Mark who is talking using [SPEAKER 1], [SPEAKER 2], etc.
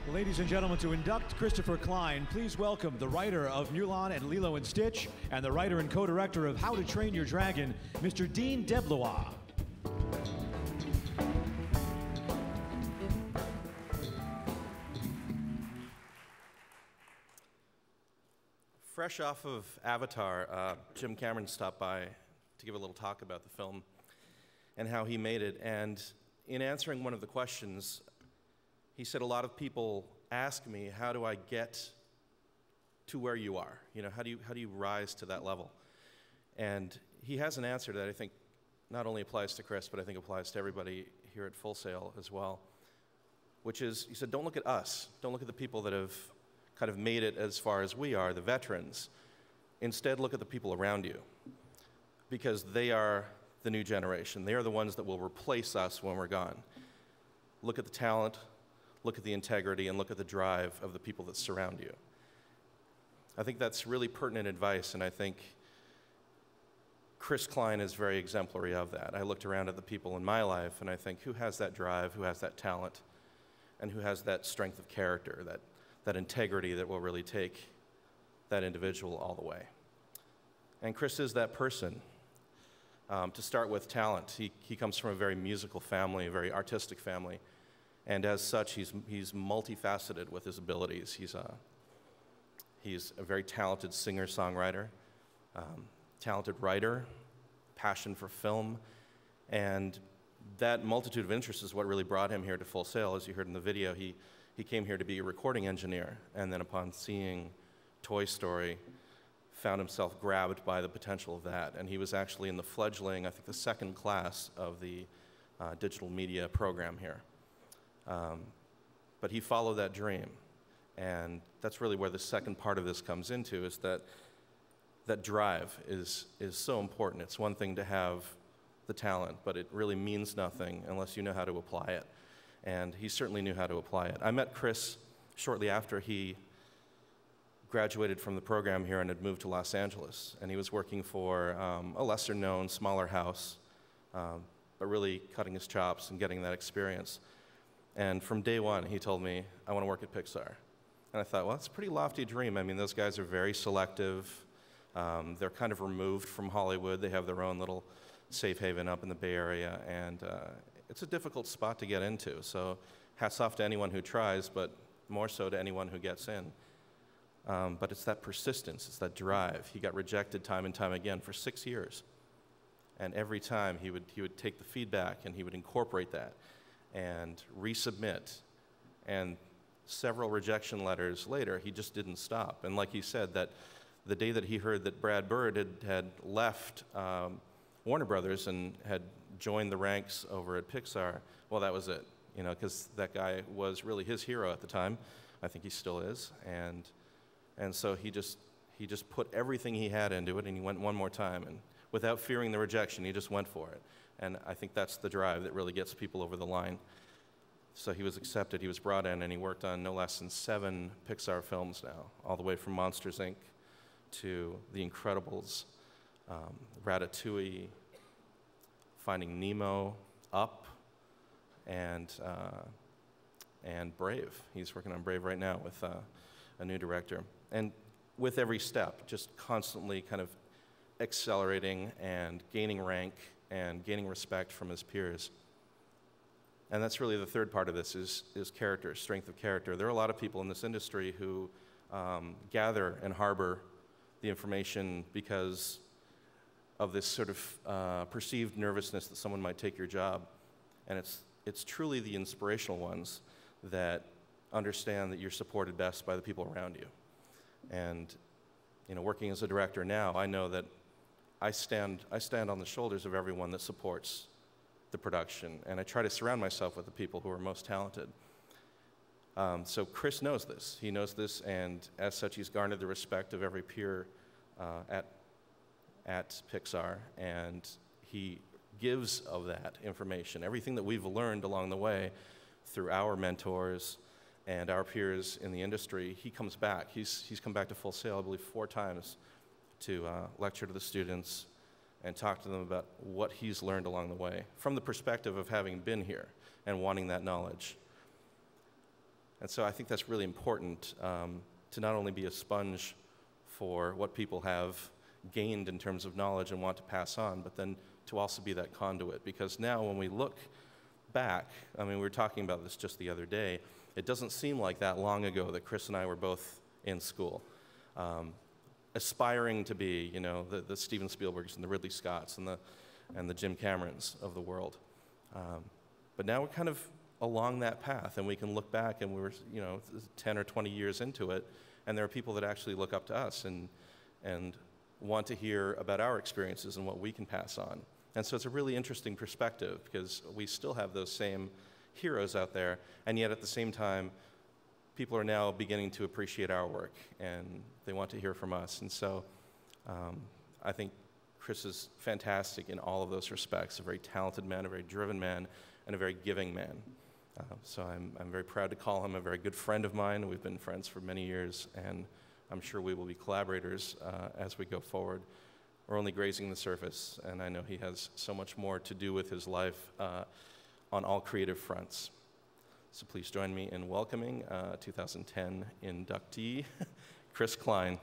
[SPEAKER 1] Ladies and gentlemen, to induct Christopher Klein, please welcome the writer of Mulan and Lilo and Stitch and the writer and co-director of How to Train Your Dragon, Mr. Dean Deblois.
[SPEAKER 2] Fresh off of Avatar, Jim Cameron stopped by to give a little talk about the film and how he made it. And in answering one of the questions, he said, a lot of people ask me, how do I get to where you are? You know, how do you rise to that level? And he has an answer that I think not only applies to Chris, but I think applies to everybody here at Full Sail as well, which is, he said, don't look at us. Don't look at the people that have kind of made it as far as we are, the veterans. Instead, look at the people around you, because they are the new generation. They are the ones that will replace us when we're gone. Look at the talent, look at the integrity, and look at the drive of the people that surround you. I think that's really pertinent advice, and I think Chris Klein is very exemplary of that. I looked around at the people in my life, and I think, who has that drive, who has that talent, and who has that strength of character, that integrity that will really take that individual all the way. And Chris is that person. To start with talent, he comes from a very musical family, a very artistic family, and as such, he's multifaceted with his abilities. He's a very talented singer-songwriter, talented writer, passion for film, and that multitude of interests is what really brought him here to Full Sail. As you heard in the video, he came here to be a recording engineer, and then upon seeing Toy Story, found himself grabbed by the potential of that. And he was actually in the fledgling, I think the second class of the digital media program here. But he followed that dream. And that's really where the second part of this comes into, is that drive is so important. It's one thing to have the talent, but it really means nothing unless you know how to apply it. And he certainly knew how to apply it. I met Chris shortly after he graduated from the program here and had moved to Los Angeles. And he was working for a lesser-known, smaller house, but really cutting his chops and getting that experience. And from day one, he told me, I want to work at Pixar. And I thought, well, that's a pretty lofty dream. I mean, those guys are very selective. They're kind of removed from Hollywood. They have their own little safe haven up in the Bay Area, and it's a difficult spot to get into. So hats off to anyone who tries, but more so to anyone who gets in. But it's that persistence, it's that drive. He got rejected time and time again for 6 years. And every time he would take the feedback and he would incorporate that and resubmit. And several rejection letters later, he just didn't stop. And like he said, that the day that he heard that Brad Bird had left Warner Brothers and had joined the ranks over at Pixar, well, that was it. You know, because that guy was really his hero at the time. I think he still is. And so he just put everything he had into it, and he went one more time. And without fearing the rejection, he just went for it. And I think that's the drive that really gets people over the line. So he was accepted, he was brought in, and he worked on no less than 7 Pixar films now, all the way from Monsters, Inc. to The Incredibles, Ratatouille, Finding Nemo, Up, and Brave. He's working on Brave right now with a new director. And with every step, just constantly kind of accelerating and gaining rank and gaining respect from his peers. And that's really the third part of this, is character, strength of character. There are a lot of people in this industry who gather and harbor the information because of this sort of perceived nervousness that someone might take your job. And it's truly the inspirational ones that understand that you're supported best by the people around you. And you know, working as a director now, I know that I stand on the shoulders of everyone that supports the production, and I try to surround myself with the people who are most talented. So Chris knows this. He knows this, and as such, he's garnered the respect of every peer at Pixar, and he gives of that information. Everything that we've learned along the way through our mentors and our peers in the industry, he comes back. He's come back to Full Sail, I believe, 4 times to lecture to the students and talk to them about what he's learned along the way from the perspective of having been here and wanting that knowledge. And so I think that's really important, to not only be a sponge for what people have gained in terms of knowledge and want to pass on, but then to also be that conduit. Because now when we look back, I mean, we were talking about this just the other day, it doesn't seem like that long ago that Chris and I were both in school, aspiring to be, you know, the Steven Spielbergs and the Ridley Scotts and the Jim Camerons of the world. But now we're kind of along that path, and we can look back, and we're, you know, 10 or 20 years into it, and there are people that actually look up to us and want to hear about our experiences and what we can pass on. And so it's a really interesting perspective, because we still have those same heroes out there, and yet at the same time, people are now beginning to appreciate our work, and they want to hear from us. And so I think Chris is fantastic in all of those respects, a very talented man, a very driven man, and a very giving man. So I'm very proud to call him a very good friend of mine. We've been friends for many years, and I'm sure we will be collaborators as we go forward. We're only grazing the surface, and I know he has so much more to do with his life on all creative fronts. So please join me in welcoming 2010 inductee, Chris Klein.